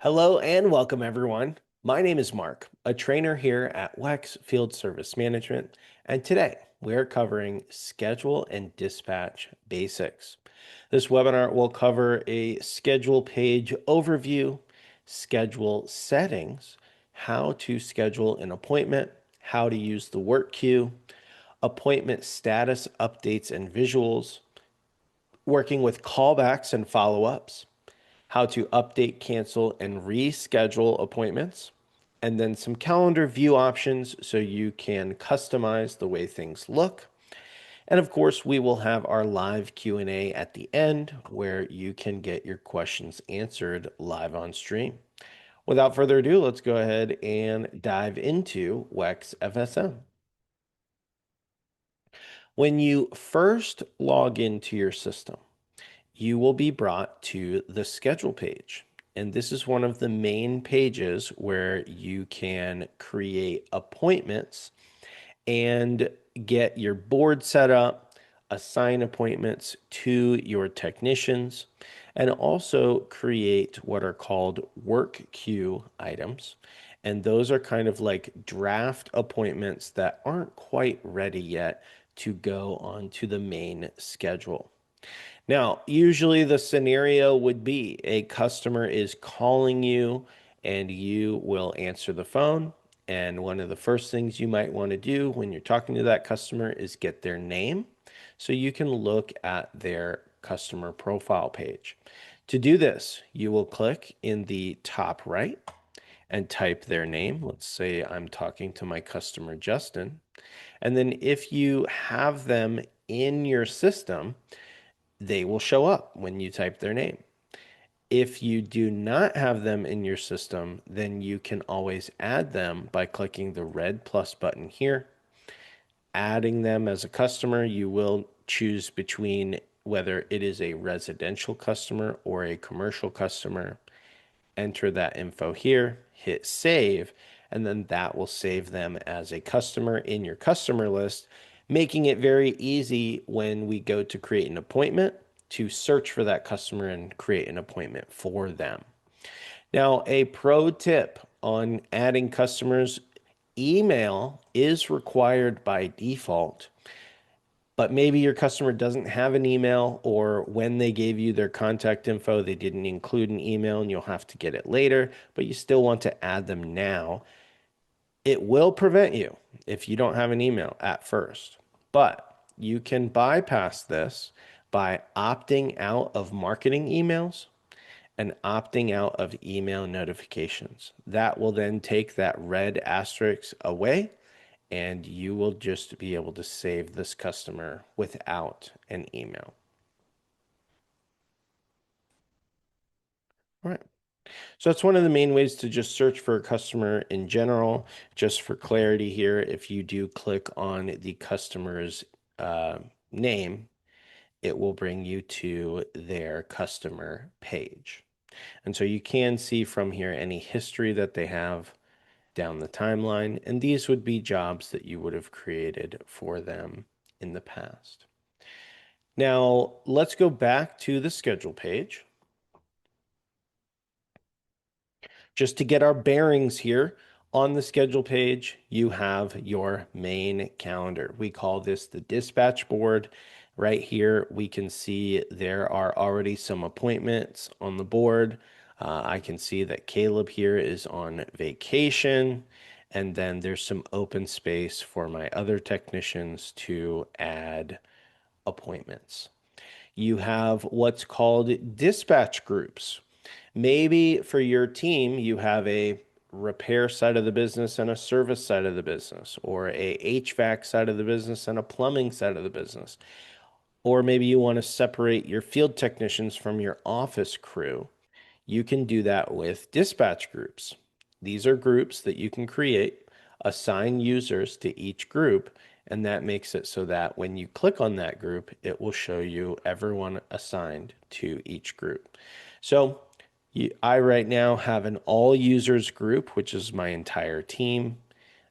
Hello and welcome, everyone. My name is Mark, a trainer here at WEX Field Service Management, and today we are covering schedule and dispatch basics. This webinar will cover a schedule page overview, schedule settings, how to schedule an appointment, how to use the work queue, appointment status updates and visuals, working with callbacks and follow-ups, how to update, cancel, and reschedule appointments, and then some calendar view options so you can customize the way things look. And of course, we will have our live Q&A at the end where you can get your questions answered live on stream. Without further ado, let's go ahead and dive into WEX FSM. When you first log into your system, you will be brought to the schedule page. And this is one of the main pages where you can create appointments and get your board set up, assign appointments to your technicians, and also create what are called work queue items. And those are kind of like draft appointments that aren't quite ready yet to go onto the main schedule. Now, usually the scenario would be a customer is calling you and you will answer the phone. And one of the first things you might want to do when you're talking to that customer is get their name so you can look at their customer profile page. To do this, you will click in the top right and type their name. Let's say I'm talking to my customer, Justin. And then if you have them in your system, they will show up when you type their name. If you do not have them in your system, then you can always add them by clicking the red plus button here. Adding them as a customer, you will choose between whether it is a residential customer or a commercial customer. Enter that info here, hit save, and then that will save them as a customer in your customer list, making it very easy when we go to create an appointment to search for that customer and create an appointment for them. Now, a pro tip on adding customers, email is required by default, but maybe your customer doesn't have an email, or when they gave you their contact info, they didn't include an email and you'll have to get it later, but you still want to add them now. It will prevent you if you don't have an email at first, but you can bypass this by opting out of marketing emails and opting out of email notifications. That will then take that red asterisk away and you will just be able to save this customer without an email. All right. So that's one of the main ways to just search for a customer in general. Just for clarity here, if you do click on the customer's name, it will bring you to their customer page. And so you can see from here any history that they have down the timeline, and these would be jobs that you would have created for them in the past. Now, let's go back to the schedule page. Just to get our bearings here, on the schedule page, you have your main calendar. We call this the dispatch board. Right here, we can see there are already some appointments on the board. I can see that Caleb here is on vacation, and then there's some open space for my other technicians to add appointments. You have what's called dispatch groups. Maybe for your team, you have a repair side of the business and a service side of the business, or a HVAC side of the business and a plumbing side of the business. Or maybe you want to separate your field technicians from your office crew. You can do that with dispatch groups. These are groups that you can create, assign users to each group, and that makes it so that when you click on that group, it will show you everyone assigned to each group. So I right now have an all users group, which is my entire team.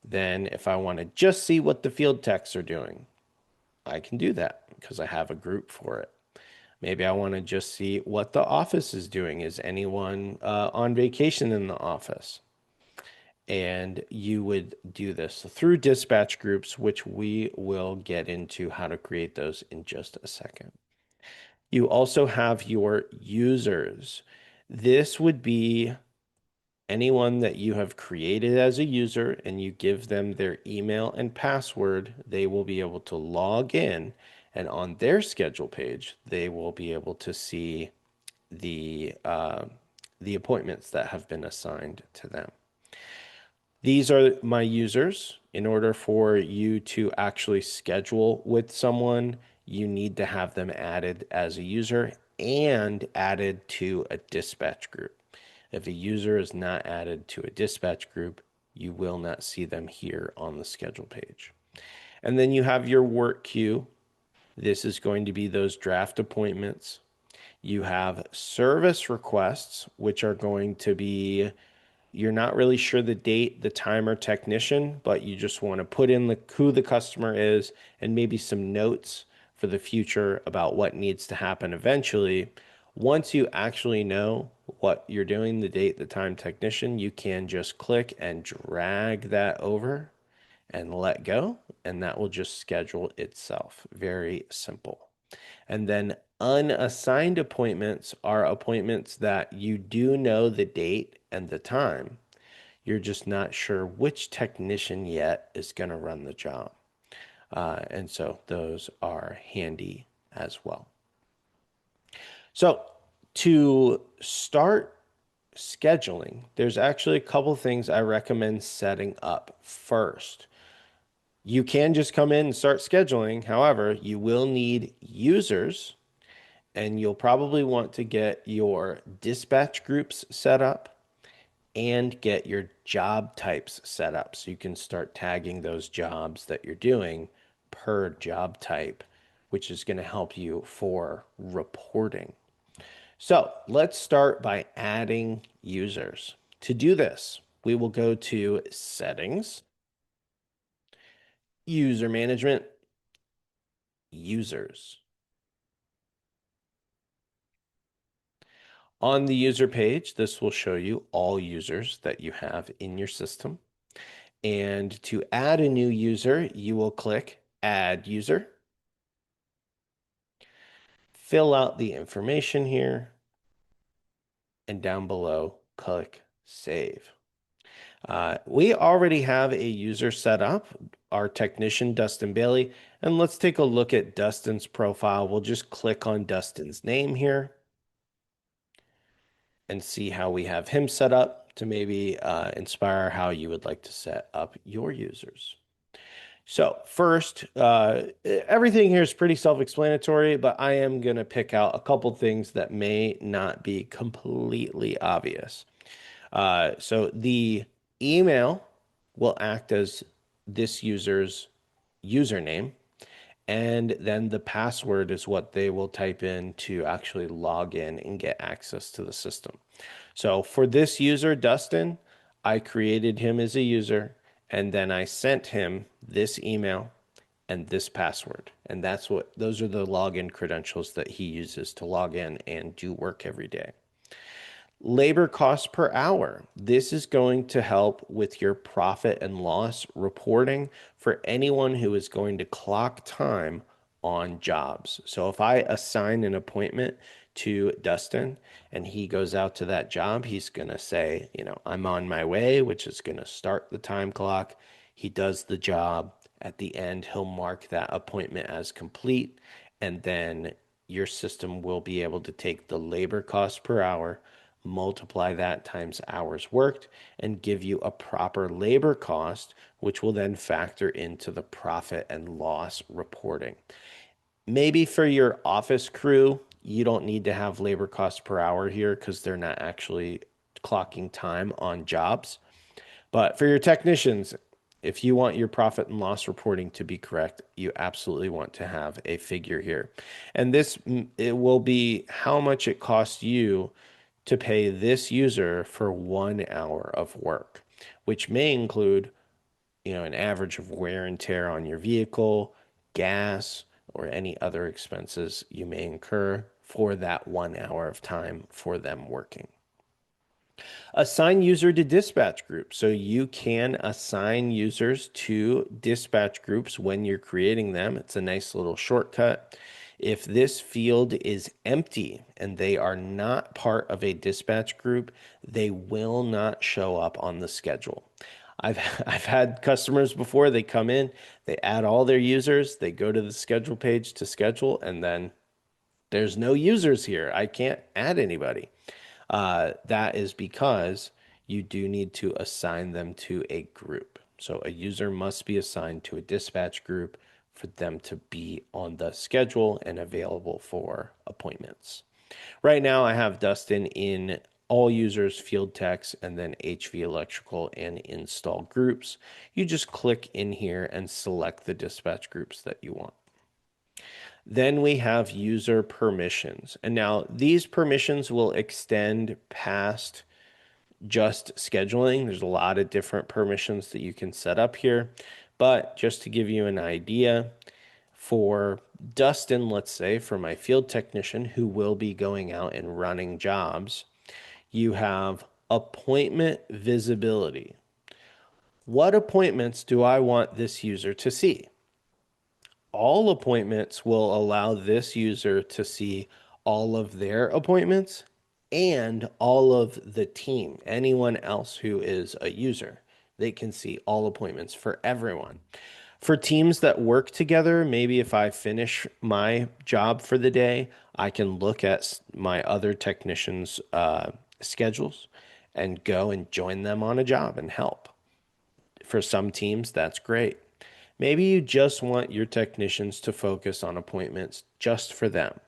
Then if I want to just see what the field techs are doing, I can do that because I have a group for it. Maybe I want to just see what the office is doing. Is anyone on vacation in the office? And you would do this through dispatch groups, which we will get into how to create those in just a second. You also have your users. This would be anyone that you have created as a user and you give them their email and password, they will be able to log in, and on their schedule page, they will be able to see the appointments that have been assigned to them. These are my users. In order for you to actually schedule with someone, you need to have them added as a user and added to a dispatch group. If a user is not added to a dispatch group, you will not see them here on the schedule page. And then you have your work queue. This is going to be those draft appointments. You have service requests, which are going to be you're not really sure the date, the time, or technician, but you just want to put in who the customer is and maybe some notes for the future about what needs to happen eventually. Once you actually know what you're doing, the date, the time, technician, you can just click and drag that over and let go, and that will just schedule itself. Very simple. And then unassigned appointments are appointments that you do know the date and the time. You're just not sure which technician yet is going to run the job. And so those are handy as well. So to start scheduling, there's actually a couple things I recommend setting up first. You can just come in and start scheduling. However, you will need users, and you'll probably want to get your dispatch groups set up and get your job types set up so you can start tagging those jobs that you're doing per job type, which is going to help you for reporting. So let's start by adding users. To do this, we will go to Settings, User Management, Users. On the user page, this will show you all users that you have in your system. And to add a new user, you will click Add User, fill out the information here, and down below, click Save. We already have a user set up, our technician, Dustin Bailey, and let's take a look at Dustin's profile. We'll just click on Dustin's name here and see how we have him set up to maybe inspire how you would like to set up your users. So first, everything here is pretty self-explanatory, but I am going to pick out a couple things that may not be completely obvious. So the email will act as this user's username, and then the password is what they will type in to actually log in and get access to the system. So for this user, Dustin, I created him as a user, and then I sent him this email and this password. And those are the login credentials that he uses to log in and do work every day. Labor cost per hour. This is going to help with your profit and loss reporting for anyone who is going to clock time on jobs. So if I assign an appointment to Dustin and he goes out to that job, he's going to say, I'm on my way, which is going to start the time clock. He does the job. At the end, he'll mark that appointment as complete, and then your system will be able to take the labor cost per hour, multiply that times hours worked, and give you a proper labor cost, which will then factor into the profit and loss reporting. Maybe for your office crew, you don't need to have labor cost per hour here because they're not actually clocking time on jobs. But for your technicians, if you want your profit and loss reporting to be correct, you absolutely want to have a figure here. And it will be how much it costs you to pay this user for 1 hour of work, which may include, an average of wear and tear on your vehicle, gas, or any other expenses you may incur for that 1 hour of time for them working. Assign user to dispatch groups. So you can assign users to dispatch groups when you're creating them. It's a nice little shortcut. If this field is empty and they are not part of a dispatch group, they will not show up on the schedule. I've I've had customers before, they come in, they add all their users, they go to the schedule page to schedule, and then there's no users here. I can't add anybody. That is because you do need to assign them to a group. So a user must be assigned to a dispatch group for them to be on the schedule and available for appointments. Right now, I have Dustin in all users, field techs, and then HV electrical and install groups. You just click in here and select the dispatch groups that you want. Then we have user permissions. And now these permissions will extend past just scheduling. There's a lot of different permissions that you can set up here. But just to give you an idea, for Dustin, let's say, for my field technician who will be going out and running jobs, you have appointment visibility. What appointments do I want this user to see? All appointments will allow this user to see all of their appointments and all of the team, anyone else who is a user. They can see all appointments for everyone. For teams that work together, maybe if I finish my job for the day, I can look at my other technicians' schedules and go and join them on a job and help. For some teams, that's great. Maybe you just want your technicians to focus on appointments just for them.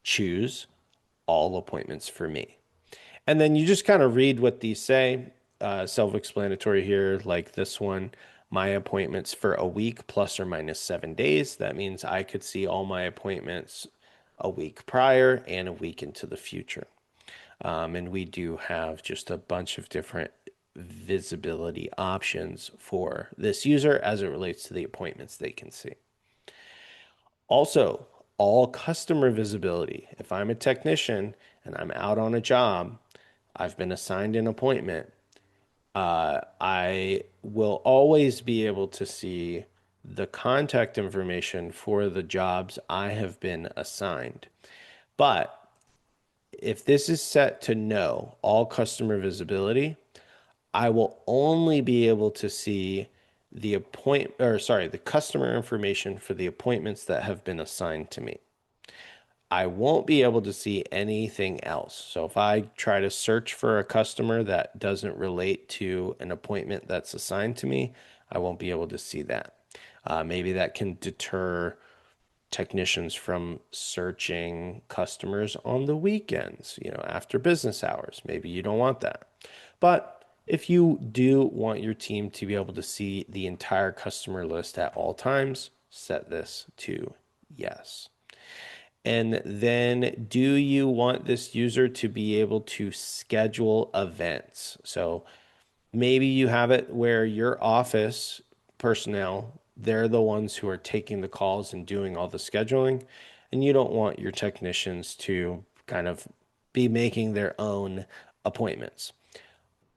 Choose all appointments for me. And then you just kind of read what these say. Self-explanatory here, like this one, my appointments for a week plus or minus 7 days. That means I could see all my appointments a week prior and a week into the future. And we do have just a bunch of different visibility options for this user as it relates to the appointments they can see. Also, all customer visibility. If I'm a technician and I'm out on a job, I've been assigned an appointment, I will always be able to see the contact information for the jobs I have been assigned. But if this is set to no, all customer visibility, I will only be able to see the the customer information for the appointments that have been assigned to me. I won't be able to see anything else. So if I try to search for a customer that doesn't relate to an appointment that's assigned to me, I won't be able to see that. Maybe that can deter technicians from searching customers on the weekends, after business hours. Maybe you don't want that. But if you do want your team to be able to see the entire customer list at all times, set this to yes. And then do you want this user to be able to schedule events? So maybe you have it where your office personnel, they're the ones who are taking the calls and doing all the scheduling, and you don't want your technicians to kind of be making their own appointments.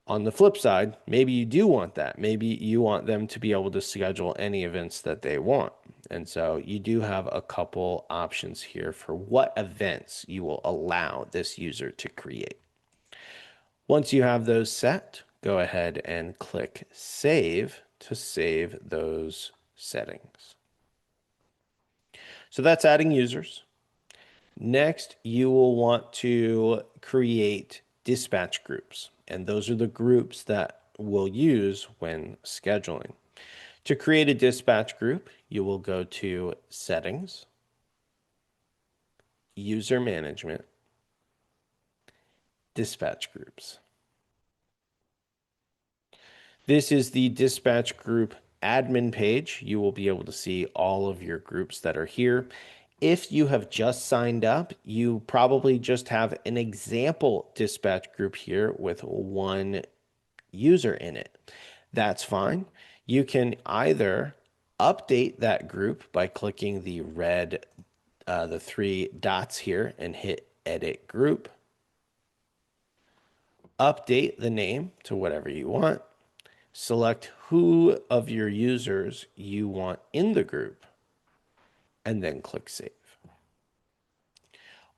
On the flip side, maybe you do want that. Maybe you want them to be able to schedule any events that they want. And so you do have a couple options here for what events you will allow this user to create. Once you have those set, go ahead and click Save to save those settings. So that's adding users. Next, you will want to create dispatch groups, and those are the groups that we'll use when scheduling. To create a dispatch group, you will go to Settings, User Management, Dispatch Groups. This is the dispatch group admin page. You will be able to see all of your groups that are here. If you have just signed up, you probably just have an example dispatch group here with one user in it. That's fine. You can either update that group by clicking the red the three dots here and hit Edit Group. Update the name to whatever you want. Select who of your users you want in the group, and then click Save.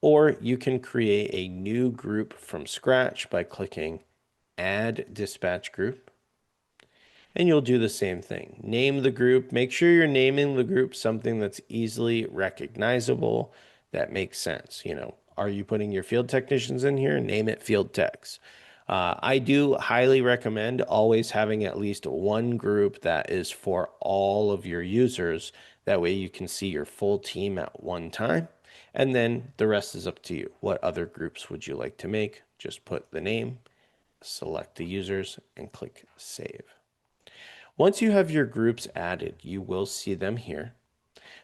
Or you can create a new group from scratch by clicking Add Dispatch Group. And you'll do the same thing. Name the group. Make sure you're naming the group something that's easily recognizable, that makes sense. Are you putting your field technicians in here? Name it field techs. I do highly recommend always having at least one group that is for all of your users. That way you can see your full team at one time. And then the rest is up to you. What other groups would you like to make? Just put the name, select the users, and click Save. Once you have your groups added, you will see them here.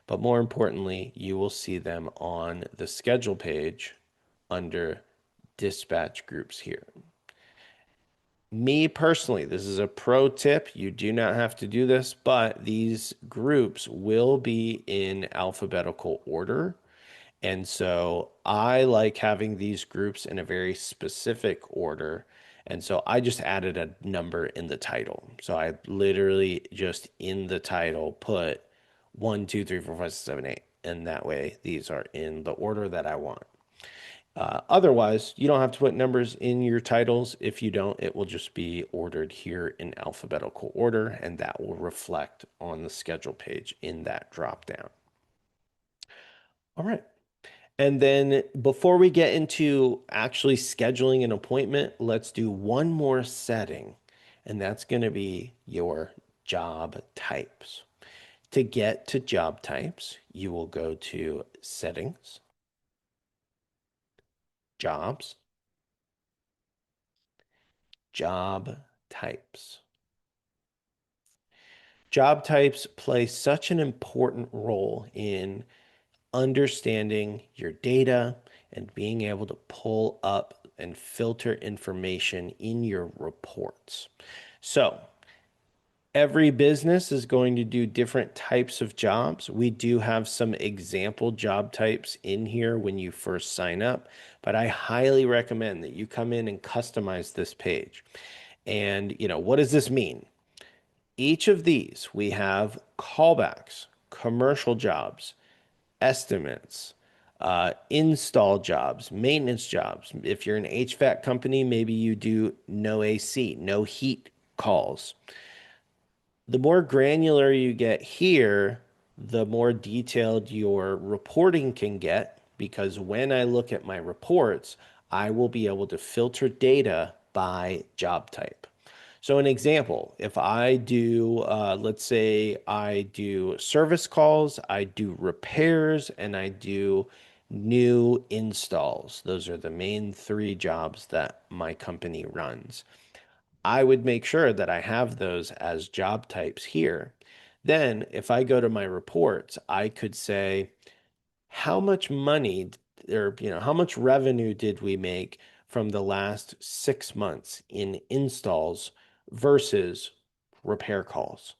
But more importantly, you will see them on the schedule page under dispatch groups here. Me personally, this is a pro tip. You do not have to do this, but these groups will be in alphabetical order. And so I like having these groups in a very specific order. And so I just added a number in the title. So I literally just in the title put 1, 2, 3, 4, 5, 6, 7, 8. And that way these are in the order that I want. Otherwise, you don't have to put numbers in your titles. If you don't, it will just be ordered here in alphabetical order, and that will reflect on the schedule page in that drop down. All right. And then before we get into actually scheduling an appointment, let's do one more setting, and that's going to be your job types. To get to job types, you will go to Settings, Jobs, Job Types. Job types play such an important role in understanding your data and being able to pull up and filter information in your reports. So every business is going to do different types of jobs. We do have some example job types in here when you first sign up, but I highly recommend that you come in and customize this page. And, what does this mean? Each of these, we have callbacks, commercial jobs, estimates, install jobs, maintenance jobs. If you're an HVAC company, maybe you do no AC, no heat calls. The more granular you get here, the more detailed your reporting can get, because when I look at my reports, I will be able to filter data by job type. So an example, if I do, let's say I do service calls, I do repairs, and I do new installs. Those are the main three jobs that my company runs. I would make sure that I have those as job types here. Then if I go to my reports, I could say, how much money or how much revenue did we make from the last 6 months in installs versus repair calls?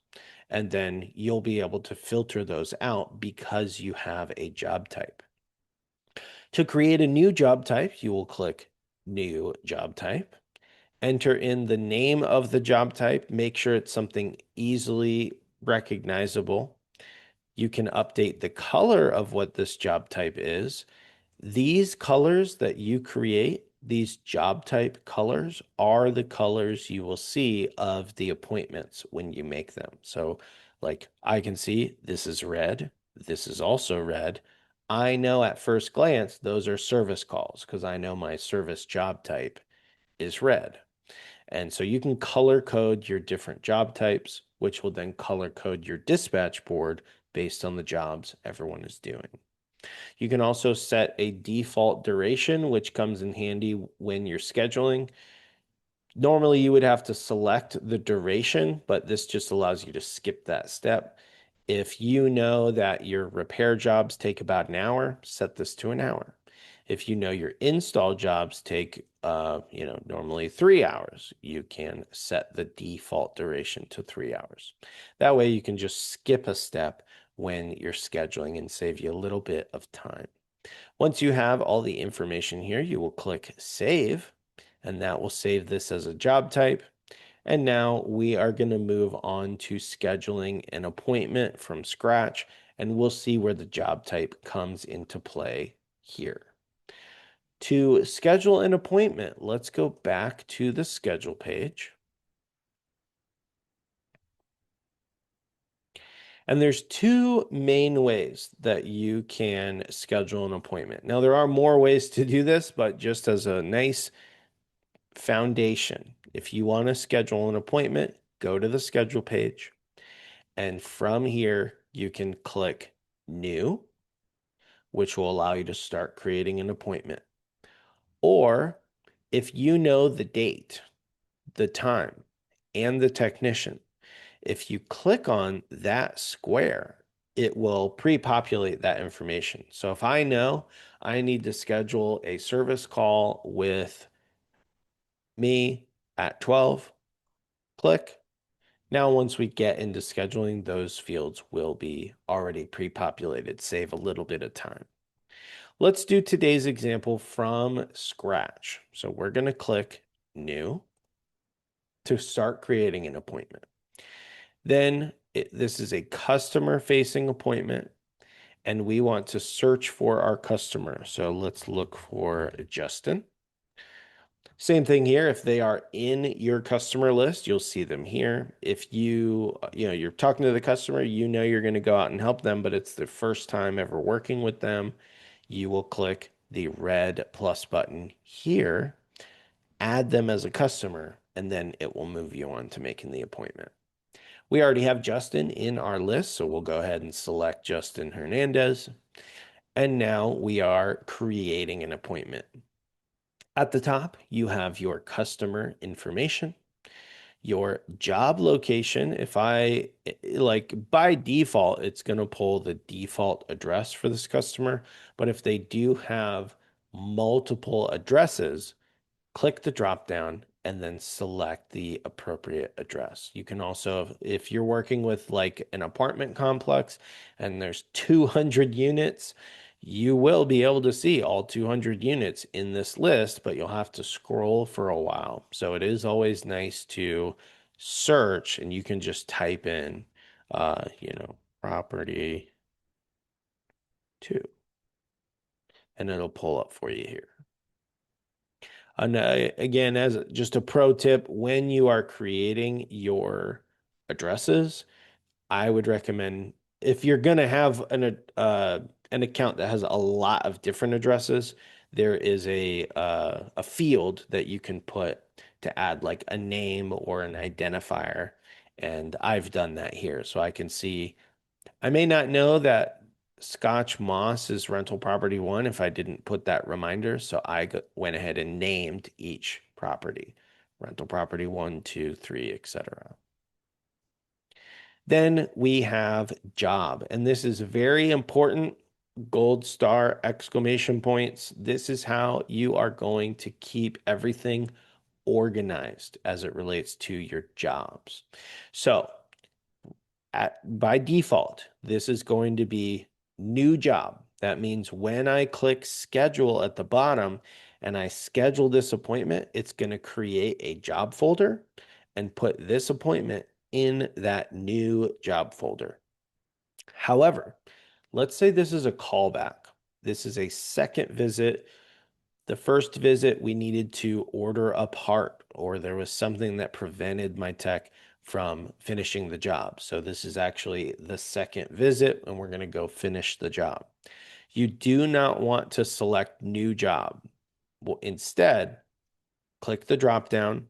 And then you'll be able to filter those out because you have a job type. To create a new job type, you will click New Job Type. Enter in the name of the job type. Make sure it's something easily recognizable. You can update the color of what this job type is. These colors that you create, these job type colors, are the colors you will see of the appointments when you make them. So like I can see this is red. This is also red. I know at first glance, those are service calls because I know my service job type is red. And so you can color code your different job types, which will then color code your dispatch board based on the jobs everyone is doing. You can also set a default duration, which comes in handy when you're scheduling. Normally, you would have to select the duration, but this just allows you to skip that step. If you know that your repair jobs take about an hour, set this to an hour. If you know your install jobs take, normally 3 hours, you can set the default duration to 3 hours. That way you can just skip a step when you're scheduling and save you a little bit of time. Once you have all the information here, you will click Save, and that will save this as a job type. And now we are going to move on to scheduling an appointment from scratch, and we'll see where the job type comes into play here. To schedule an appointment, let's go back to the schedule page. And there's two main ways that you can schedule an appointment. Now, there are more ways to do this, but just as a nice foundation, if you want to schedule an appointment, go to the schedule page. And from here, you can click New, which will allow you to start creating an appointment. Or if you know the date, the time, and the technician, if you click on that square, it will pre-populate that information. So if I know I need to schedule a service call with me at 12, click. Now, once we get into scheduling, those fields will be already pre-populated, save a little bit of time. Let's do today's example from scratch. So we're going to click New to start creating an appointment. Then this is a customer-facing appointment, and we want to search for our customer. So let's look for Justin. Same thing here. If they are in your customer list, you'll see them here. If you're talking to the customer, you know you're going to go out and help them, but it's the first time ever working with them, you will click the red plus button here, add them as a customer, and then it will move you on to making the appointment. We already have Justin in our list, so we'll go ahead and select Justin Hernandez. And now we are creating an appointment. At the top, you have your customer information, your job location. If I like by default, it's going to pull the default address for this customer. But if they do have multiple addresses, click the drop down and then select the appropriate address. You can also, if you're working with like an apartment complex and there's 200 units, you will be able to see all 200 units in this list, but you'll have to scroll for a while. So it is always nice to search, and you can just type in, property 2, and it'll pull up for you here. And again, as just a pro tip, when you are creating your addresses, I would recommend if you're going to have an account that has a lot of different addresses, there is a field that you can put to add like a name or an identifier. And I've done that here. So I can see, I may not know that Scotch Moss is rental property 1 if I didn't put that reminder. So I went ahead and named each property, rental property 1, 2, 3, etc. Then we have job, and this is very important. Gold star, exclamation points. This is how you are going to keep everything organized as it relates to your jobs. So by default, this is going to be new job. That means when I click schedule at the bottom and I schedule this appointment, it's going to create a job folder and put this appointment in that new job folder. However, let's say this is a callback. This is a second visit. The first visit, we needed to order a part, or there was something that prevented my tech from finishing the job. So this is actually the second visit, and we're going to go finish the job. You do not want to select new job. Well, instead, click the drop down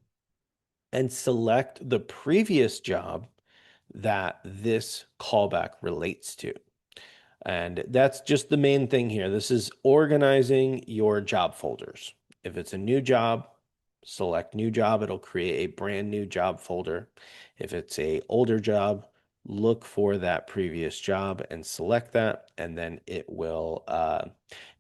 and select the previous job that this callback relates to. And that's just the main thing here. This is organizing your job folders. If it's a new job, select new job. It'll create a brand new job folder. If it's a older job, look for that previous job and select that, and then it will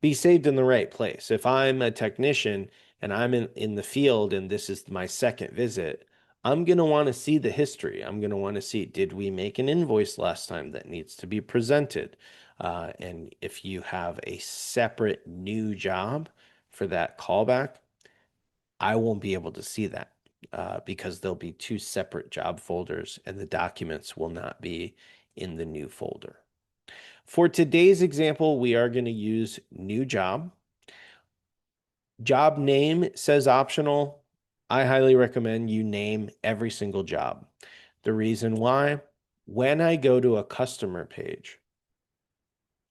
be saved in the right place. If I'm a technician and I'm in the field and this is my second visit, I'm going to want to see the history. I'm going to want to see, did we make an invoice last time that needs to be presented? And if you have a separate new job for that callback, I won't be able to see that because there'll be two separate job folders and the documents will not be in the new folder. For today's example, we are going to use new job. Job name says optional. I highly recommend you name every single job. The reason why, when I go to a customer page,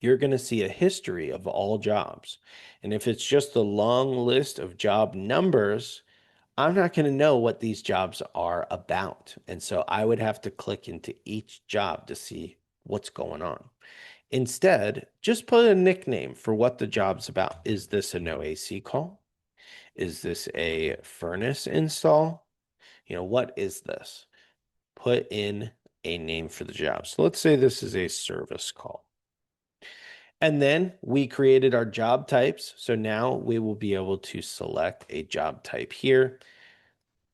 you're going to see a history of all jobs. And if it's just a long list of job numbers, I'm not going to know what these jobs are about. And so I would have to click into each job to see what's going on. Instead, just put a nickname for what the job's about. Is this a no AC call? Is this a furnace install? What is this? Put in a name for the job. So let's say this is a service call. And then we created our job types. So now we will be able to select a job type here.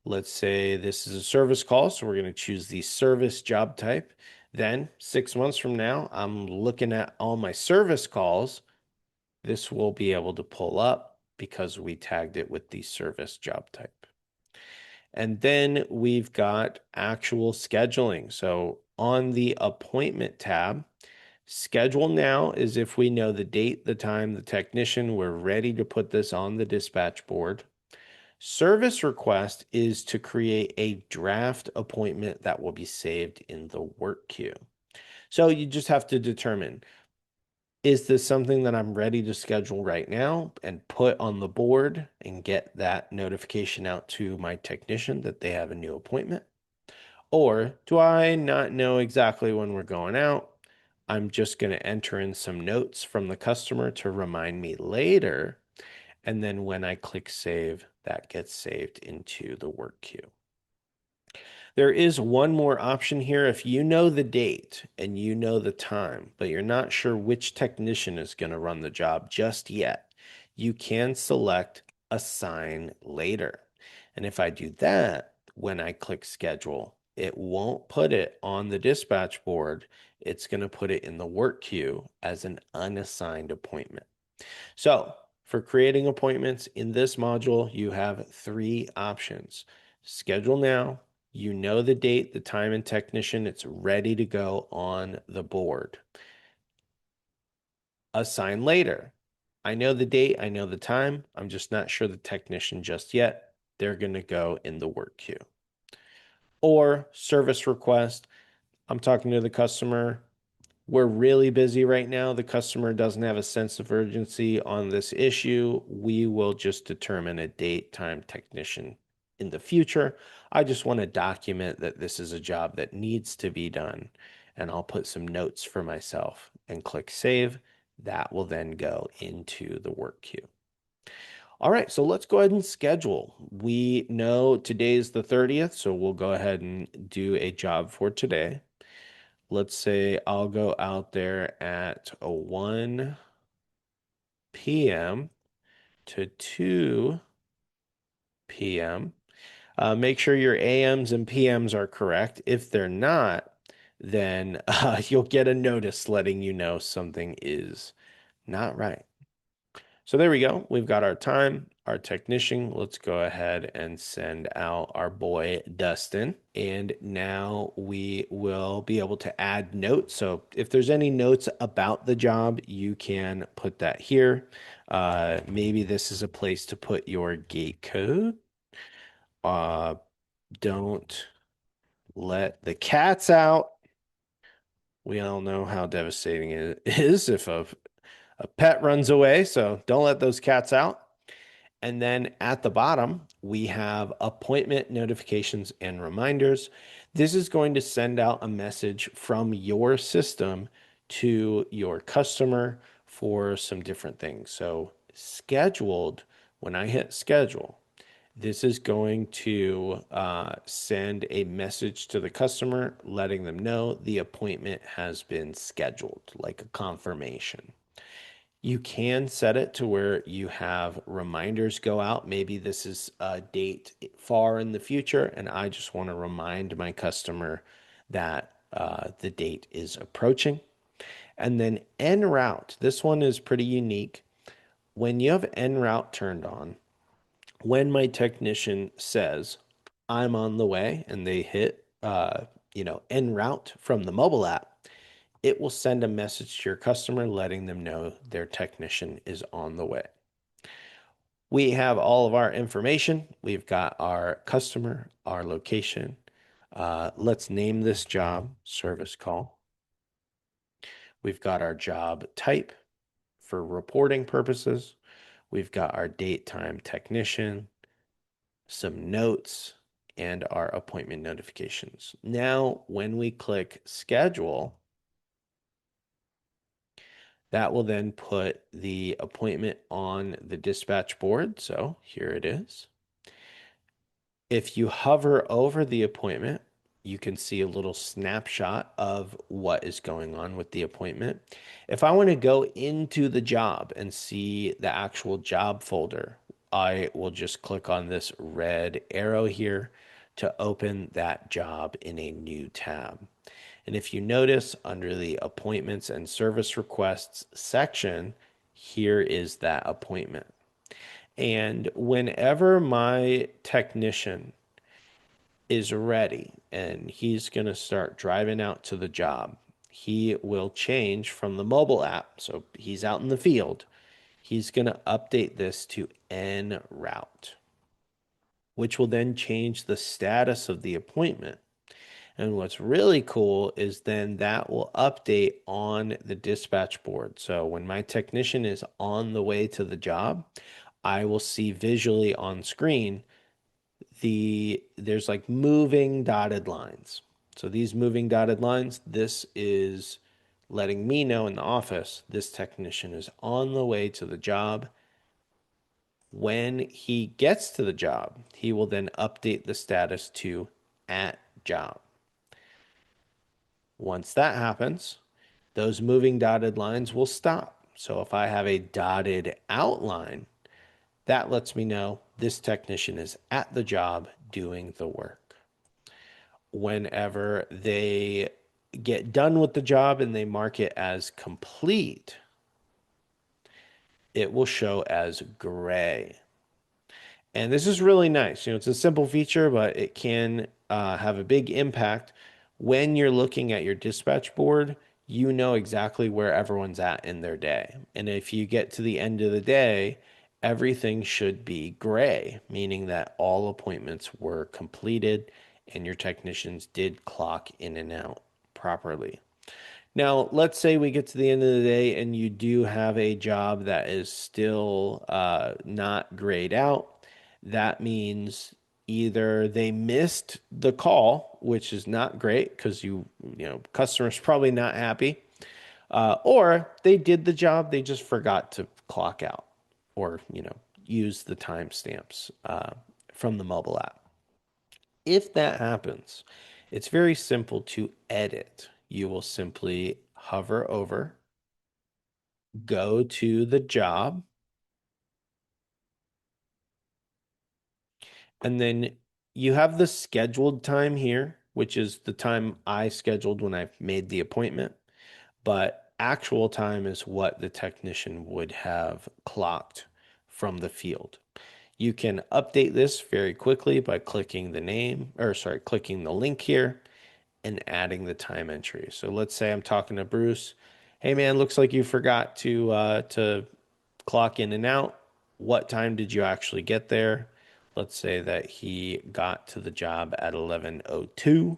Let's say this is a service call. So we're going to choose the service job type. Then 6 months from now, I'm looking at all my service calls. This will be able to pull up because we tagged it with the service job type. And then we've got actual scheduling. So on the appointment tab, schedule now is if we know the date, the time, the technician, we're ready to put this on the dispatch board. Service request is to create a draft appointment that will be saved in the work queue. So you just have to determine, is this something that I'm ready to schedule right now and put on the board and get that notification out to my technician that they have a new appointment? Or do I not know exactly when we're going out? I'm just going to enter in some notes from the customer to remind me later. And then when I click save, that gets saved into the work queue. There is one more option here. If you know the date and you know the time, but you're not sure which technician is going to run the job just yet, you can select assign later. And if I do that, when I click schedule, it won't put it on the dispatch board. It's going to put it in the work queue as an unassigned appointment. So for creating appointments in this module, you have 3 options. Schedule now. You know the date, the time, and technician. It's ready to go on the board. Assign later. I know the date, I know the time. I'm just not sure the technician just yet. They're going to go in the work queue. Or service request. I'm talking to the customer. We're really busy right now. The customer doesn't have a sense of urgency on this issue. We will just determine a date, time, technician in the future. I just want to document that this is a job that needs to be done. And I'll put some notes for myself and click save. That will then go into the work queue. All right, so let's go ahead and schedule. We know today's the 30th, so we'll go ahead and do a job for today. Let's say I'll go out there at 1 p.m. to 2 p.m. Make sure your AMs and PMs are correct. If they're not, then you'll get a notice letting you know something is not right. So there we go. We've got our time, our technician. Let's go ahead and send out our boy Dustin. And now we will be able to add notes. So if there's any notes about the job, you can put that here. Maybe this is a place to put your gate code. Uh, don't let the cats out. We all know how devastating it is if a pet runs away. So don't let those cats out. And then at the bottom, we have appointment notifications and reminders. This is going to send out a message from your system to your customer for some different things. So scheduled, when I hit schedule, this is going to send a message to the customer letting them know the appointment has been scheduled, like a confirmation. You can set it to where you have reminders go out. Maybe this is a date far in the future, and I just want to remind my customer that the date is approaching. And then en route, this one is pretty unique. When you have en route turned on, when my technician says, I'm on the way, and they hit, en route from the mobile app, it will send a message to your customer letting them know their technician is on the way. We have all of our information. We've got our customer, our location. Let's name this job service call. We've got our job type for reporting purposes. We've got our date, time, technician, some notes, and our appointment notifications. Now, when we click schedule, that will then put the appointment on the dispatch board. So here it is. If you hover over the appointment, you can see a little snapshot of what is going on with the appointment. If I want to go into the job and see the actual job folder, I will just click on this red arrow here to open that job in a new tab. And if you notice under the appointments and service requests section, here is that appointment. And whenever my technician is ready and he's going to start driving out to the job, he will change from the mobile app. So he's out in the field. He's going to update this to en route, which will then change the status of the appointment. And what's really cool is then that will update on the dispatch board. So when my technician is on the way to the job, I will see visually on screen there's like moving dotted lines. So these moving dotted lines, this is letting me know in the office this technician is on the way to the job. When he gets to the job, he will then update the status to at job. Once that happens, those moving dotted lines will stop. So if I have a dotted outline, that lets me know this technician is at the job doing the work. Whenever they get done with the job and they mark it as complete, it will show as gray. And this is really nice. It's a simple feature, but it can have a big impact when you're looking at your dispatch board. You know exactly where everyone's at in their day. And if you get to the end of the day, everything should be gray, meaning that all appointments were completed and your technicians did clock in and out properly. Now, let's say we get to the end of the day and you do have a job that is still not grayed out. That means either they missed the call, which is not great because customer's probably not happy, or they did the job, they just forgot to clock out or, use the timestamps from the mobile app. If that happens, it's very simple to edit. You will simply hover over, go to the job, and then you have the scheduled time here, which is the time I scheduled when I made the appointment. But actual time is what the technician would have clocked from the field. You can update this very quickly by clicking clicking the link here and adding the time entry. So let's say I'm talking to Bruce. Hey man, looks like you forgot to clock in and out. What time did you actually get there? Let's say that he got to the job at 11:02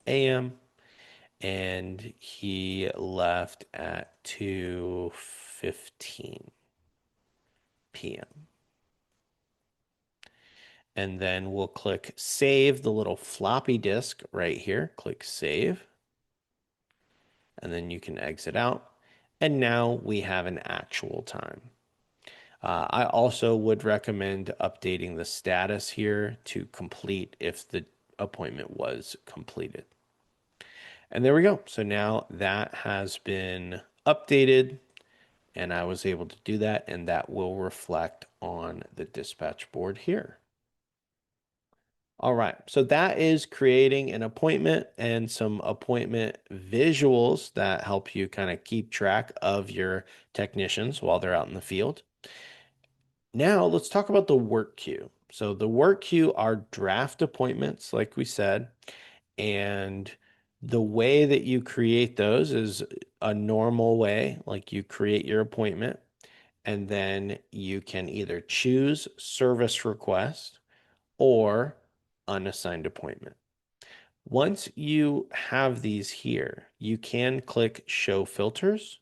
a.m. and he left at 2:15 p.m. And then we'll click save the little floppy disk right here. Click save. And then you can exit out. And now we have an actual time. I also would recommend updating the status here to complete if the appointment was completed. And there we go. So now that has been updated. And I was able to do that, and that will reflect on the dispatch board here. All right, so that is creating an appointment and some appointment visuals that help you kind of keep track of your technicians while they're out in the field. Now let's talk about the work queue. So the work queue are draft appointments, like we said, and the way that you create those is a normal way, like you create your appointment, and then you can either choose service request or unassigned appointment. Once you have these here, you can click Show Filters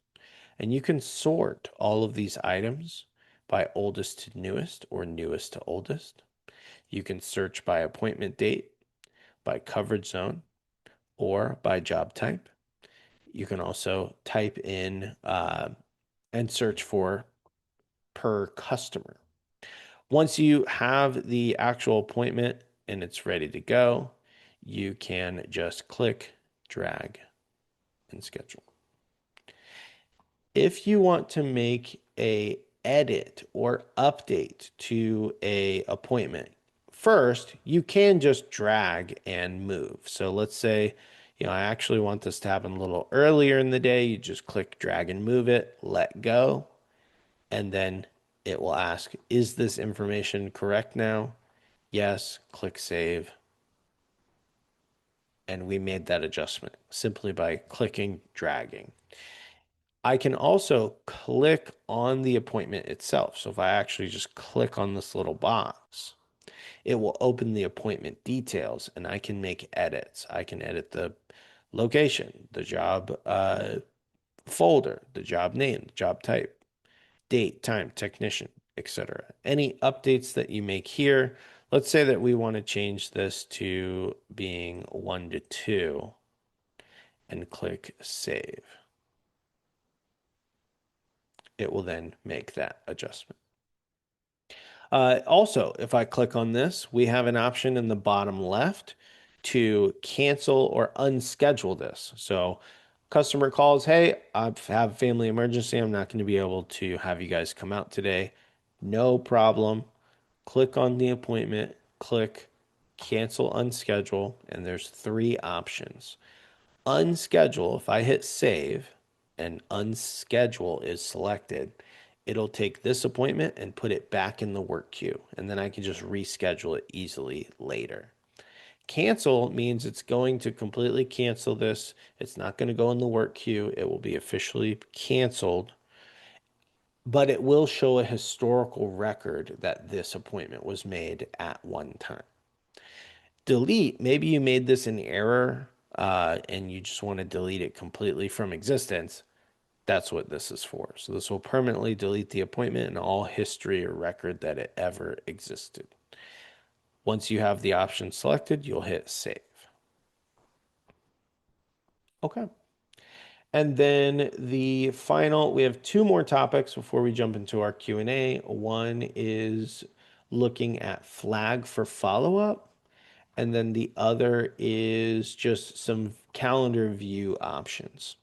and you can sort all of these items by oldest to newest or newest to oldest. You can search by appointment date, by coverage zone, or by job type. You can also type in and search for per customer. Once you have the actual appointment and it's ready to go, you can just click, drag, and schedule. If you want to make a edit or update to a appointment, first, you can just drag and move. So let's say, I actually want this to happen a little earlier in the day. You just click drag and move it, let go, and then it will ask, is this information correct now? Yes, click save. And we made that adjustment simply by clicking, dragging. I can also click on the appointment itself. So if I actually just click on this little box, it will open the appointment details and I can make edits. I can edit the location, the job folder, the job name, the job type, date, time, technician, etc. Any updates that you make here, let's say that we want to change this to being 1 to 2 and click save. It will then make that adjustment. Also, if I click on this, we have an option in the bottom left to cancel or unschedule this. So customer calls, hey, I have a family emergency. I'm not going to be able to have you guys come out today. No problem. Click on the appointment, click cancel, unschedule, and there's three options. Unschedule, if I hit save and unschedule is selected, it'll take this appointment and put it back in the work queue, and then I can just reschedule it easily later. Cancel means it's going to completely cancel this. It's not going to go in the work queue. It will be officially canceled, but it will show a historical record that this appointment was made at one time. Delete, maybe you made this an error and you just want to delete it completely from existence. That's what this is for. So this will permanently delete the appointment and all history or record that it ever existed. Once you have the option selected, you'll hit save. Okay. And then the final, we have two more topics before we jump into our Q&A. One is looking at flag for follow-up. And then the other is just some calendar view options.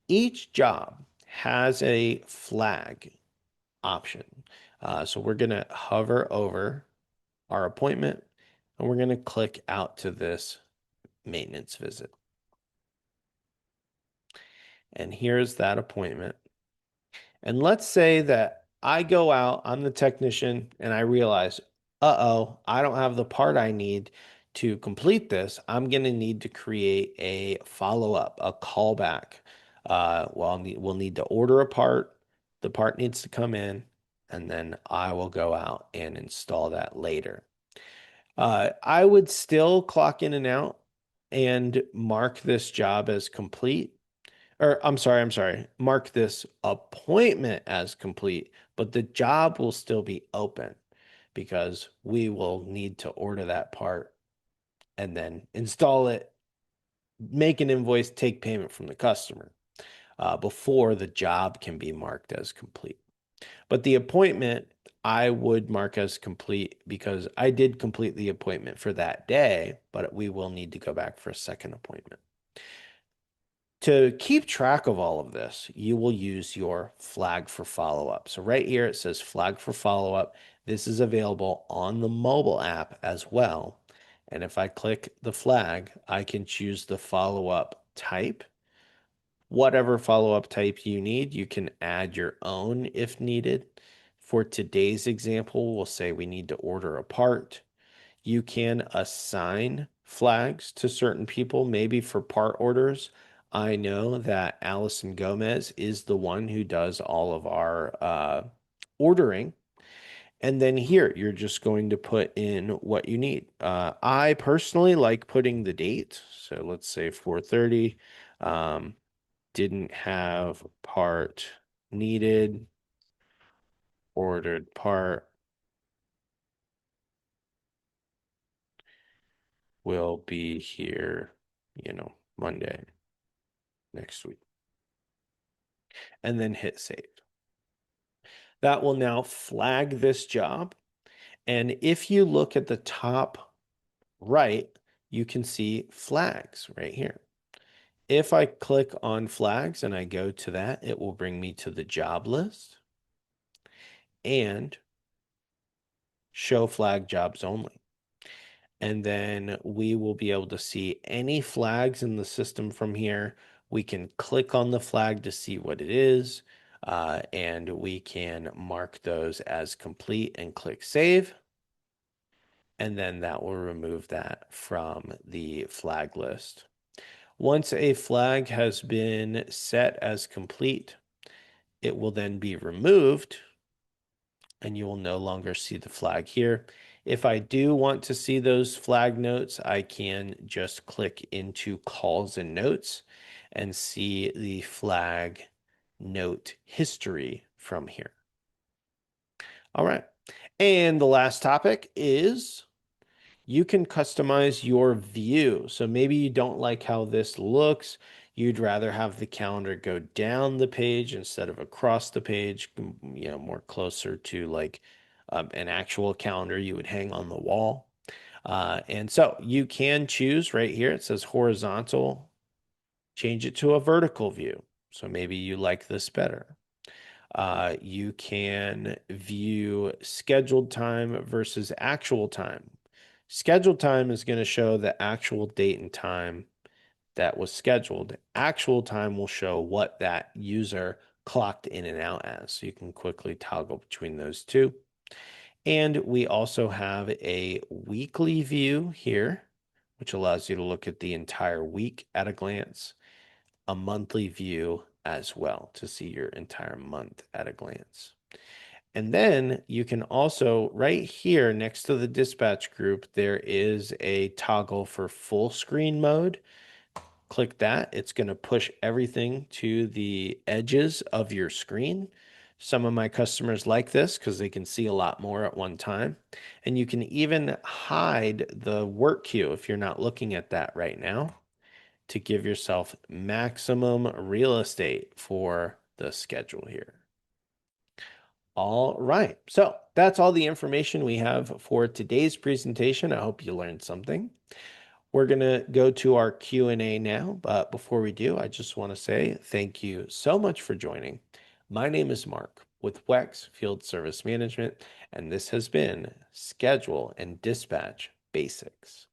Each job has a flag option. So we're going to hover over our appointment and we're going to click out to this maintenance visit. And here's that appointment. And let's say that I go out, I'm the technician, and I realize, uh-oh, I don't have the part I need to complete this. I'm going to need to create a follow-up, a callback. We'll need to order a part. The part needs to come in, and then I will go out and install that later. I would still clock in and out and mark this job as complete or I'm sorry, mark this appointment as complete, but the job will still be open because we will need to order that part and then install it, make an invoice, take payment from the customer before the job can be marked as complete. But the appointment I would mark as complete because I did complete the appointment for that day, but we will need to go back for a second appointment. To keep track of all of this, you will use your flag for follow-up. So right here it says flag for follow-up. This is available on the mobile app as well. And if I click the flag, I can choose the follow-up type. Whatever follow-up type you need, you can add your own if needed. For today's example, we'll say we need to order a part. You can assign flags to certain people, maybe for part orders. I know that Allison Gomez is the one who does all of our ordering. And then here, you're just going to put in what you need. I personally like putting the date. So let's say 4:30. Um, didn't have part needed, ordered part will be here, Monday next week, and then hit save. That will now flag this job. And if you look at the top right, you can see flags right here. If I click on flags and I go to that, it will bring me to the job list and show flag jobs only. And then we will be able to see any flags in the system from here. We can click on the flag to see what it is, and we can mark those as complete and click save. And then that will remove that from the flag list. Once a flag has been set as complete, it will then be removed and you will no longer see the flag here. If I do want to see those flag notes, I can just click into calls and notes and see the flag note history from here. All right. And the last topic is you can customize your view. So maybe you don't like how this looks. You'd rather have the calendar go down the page instead of across the page, more closer to like an actual calendar you would hang on the wall. And so you can choose right here. It says horizontal, change it to a vertical view. So maybe you like this better. You can view scheduled time versus actual time. Scheduled time is going to show the actual date and time that was scheduled. Actual time will show what that user clocked in and out as. So you can quickly toggle between those two. And we also have a weekly view here, which allows you to look at the entire week at a glance, a monthly view as well to see your entire month at a glance. And then you can also, right here next to the dispatch group, there is a toggle for full screen mode. Click that. It's going to push everything to the edges of your screen. Some of my customers like this because they can see a lot more at one time. And you can even hide the work queue if you're not looking at that right now to give yourself maximum real estate for the schedule here. All right, so that's all the information we have for today's presentation. I hope you learned something. We're going to go to our Q&A now, but before we do, I just want to say thank you so much for joining. My name is Mark with WEX Field Service Management, and this has been Schedule and Dispatch Basics.